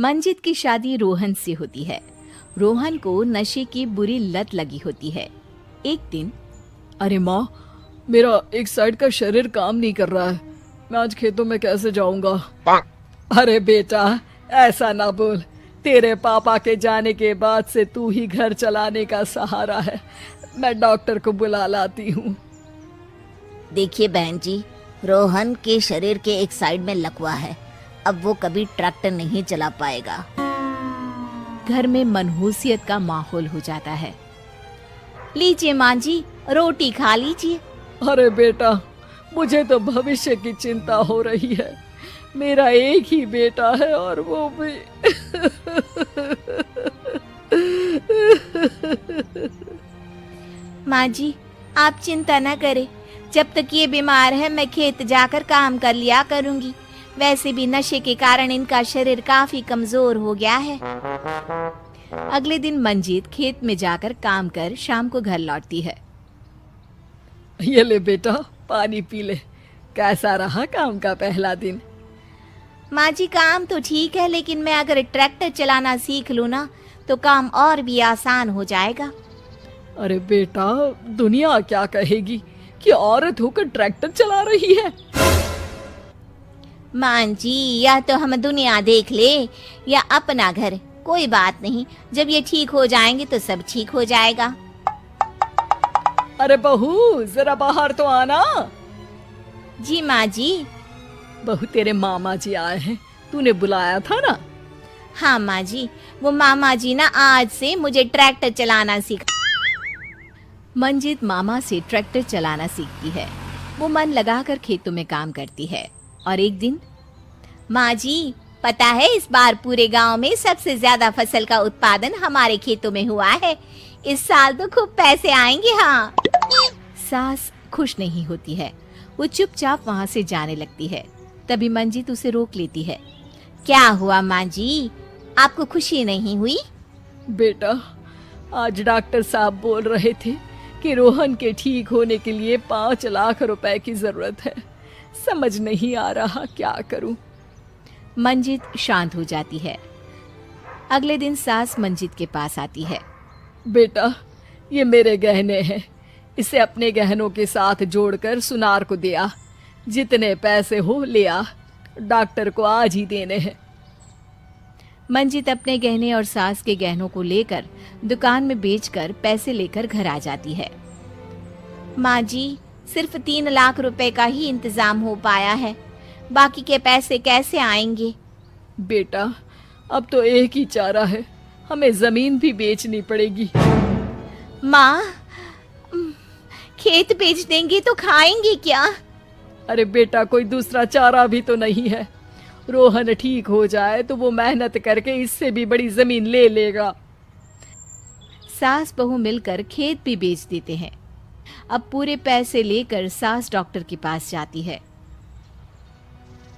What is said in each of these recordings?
मंजित की शादी रोहन से होती है। रोहन को नशे की बुरी लत लगी होती है। एक दिन, अरे माँ, मेरा एक साइड का शरीर काम नहीं कर रहा है। मैं आज खेतों में कैसे जाऊंगा? अरे बेटा, ऐसा ना बोल। तेरे पापा के जाने के बाद से तू ही घर चलाने का सहारा है। मैं डॉक्टर को बुला लाती हूँ। देखिए बहन जी, रोहन के शरीर के एक साइड में लकवा है। अब वो कभी ट्रैक्टर नहीं चला पाएगा। घर में मनहूसियत का माहौल हो जाता है। लीजिए माँ जी, रोटी खा लीजिए। अरे बेटा, मुझे तो भविष्य की चिंता हो रही है। मेरा एक ही बेटा है और वो भी माँ जी, आप चिंता न करें। जब तक ये बीमार है मैं खेत जाकर काम कर लिया करूंगी। वैसे भी नशे के कारण इनका शरीर काफी कमजोर हो गया है। अगले दिन मंजीत खेत में जाकर काम कर शाम को घर लौटती है। ये ले बेटा, पानी पी ले। कैसा रहा काम का पहला दिन? माँ जी, काम तो ठीक है, लेकिन मैं अगर ट्रैक्टर चलाना सीख लूँ ना तो काम और भी आसान हो जाएगा। अरे बेटा, दुनिया क्या कहेगी कि औरत होकर ट्रैक्टर चला रही है। माँ जी, या तो हम दुनिया देख ले या अपना घर, कोई बात नहीं। जब ये ठीक हो जाएंगे तो सब ठीक हो जाएगा। अरे बहू, जरा बाहर तो आना। जी माँ जी। बहू, तेरे मामा जी आए हैं, तूने बुलाया था ना? हाँ माँ जी, वो मामा जी ना आज से मुझे ट्रैक्टर चलाना सीखा। मंजित मामा से ट्रैक्टर चलाना सीखती है। वो मन लगाकर खेतों में काम करती है। और एक दिन, माँ जी, पता है इस बार पूरे गांव में सबसे ज्यादा फसल का उत्पादन हमारे खेतों में हुआ है। इस साल तो खूब पैसे आएंगे। हाँ। सास खुश नहीं होती है। वो चुपचाप वहाँ से जाने लगती है। तभी मंजित उसे रोक लेती है। क्या हुआ माँ जी, आपको खुशी नहीं हुई? बेटा, आज डॉक्टर साहब बोल रहे थे कि रोहन के ठीक होने के लिए 5 लाख रुपए की जरूरत है। समझ नहीं आ रहा क्या करूं। मंजित शांत हो जाती है। अगले दिन सास मंजित के पास आती है। बेटा, ये मेरे गहने हैं। इसे अपने गहनों के साथ जोड़कर सुनार को दे आ। जितने पैसे हो ले आ। डॉक्टर को आज ही देने हैं। मंजित अपने गहने और सास के गहनों को लेकर दुकान में बेचकर पैसे लेकर घर आ जाती है। माँ जी, सिर्फ 3 लाख रुपए का ही इंतजाम हो पाया है। बाकी के पैसे कैसे आएंगे? बेटा, अब तो एक ही चारा है, हमें जमीन भी बेचनी पड़ेगी। माँ, खेत बेच देंगे तो खाएंगे क्या? अरे बेटा, कोई दूसरा चारा भी तो नहीं है। रोहन ठीक हो जाए तो वो मेहनत करके इससे भी बड़ी जमीन ले लेगा। सास बहू मिलकर खेत भी बेच देते हैं। अब पूरे पैसे लेकर सास डॉक्टर के पास जाती है।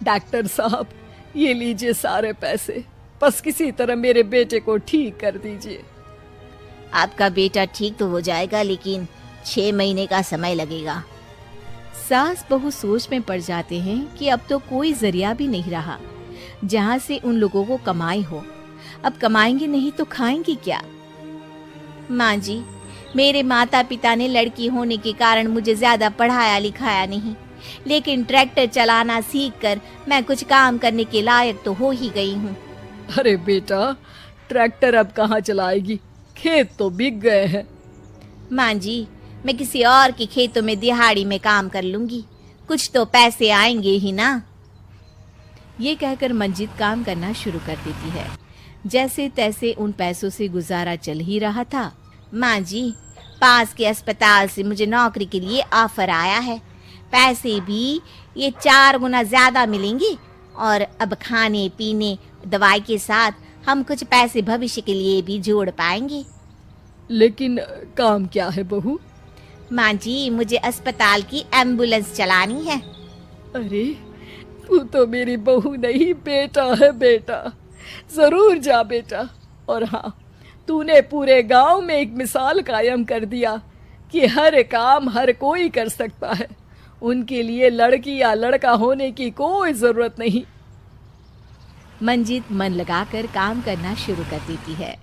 डॉक्टर साहब, ये लीजिए सारे पैसे। बस किसी तरह मेरे बेटे को ठीक कर दीजिए। आपका बेटा ठीक तो हो जाएगा, लेकिन 6 महीने का समय लगेगा। सास बहू सोच में पड़ जाते हैं कि अब तो कोई जरिया भी नहीं रहा जहाँ से उन लोगों को कमाई हो। अब कमाएंगे नहीं तो खाएंगे क्या? माँ जी, मेरे माता पिता ने लड़की होने के कारण मुझे ज्यादा पढ़ाया लिखाया नहीं, लेकिन ट्रैक्टर चलाना सीखकर मैं कुछ काम करने के लायक तो हो ही गई हूँ। अरे बेटा, ट्रैक्टर अब कहाँ चलाएगी? खेत तो बिक गए हैं। माँ जी, मैं किसी और के खेतों में दिहाड़ी में काम कर लूंगी। कुछ तो पैसे आएंगे ही ना। ये कहकर मंजित काम करना शुरू कर देती है। जैसे तैसे उन पैसों से गुजारा चल ही रहा था। माँ जी, पास के अस्पताल से मुझे नौकरी के लिए ऑफर आया है। पैसे भी ये 4 गुना ज्यादा मिलेंगे और अब खाने पीने दवाई के साथ हम कुछ पैसे भविष्य के लिए भी जोड़ पाएंगे। लेकिन काम क्या है बहू? माँ जी, मुझे अस्पताल की एम्बुलेंस चलानी है। अरे, तू तो मेरी बहू नहीं, बेटा है बेटा। जरूर जा बेटा। और हाँ, तूने पूरे गांव में एक मिसाल कायम कर दिया कि हर काम हर कोई कर सकता है। उनके लिए लड़की या लड़का होने की कोई जरूरत नहीं। मंजित मन लगाकर काम करना शुरू कर देती है।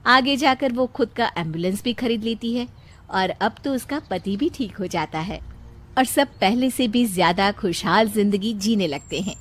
आगे जाकर वो खुद का एम्बुलेंस भी खरीद लेती है और अब तो उसका पति भी ठीक हो जाता है और सब पहले से भी ज्यादा खुशहाल जिंदगी जीने लगते हैं।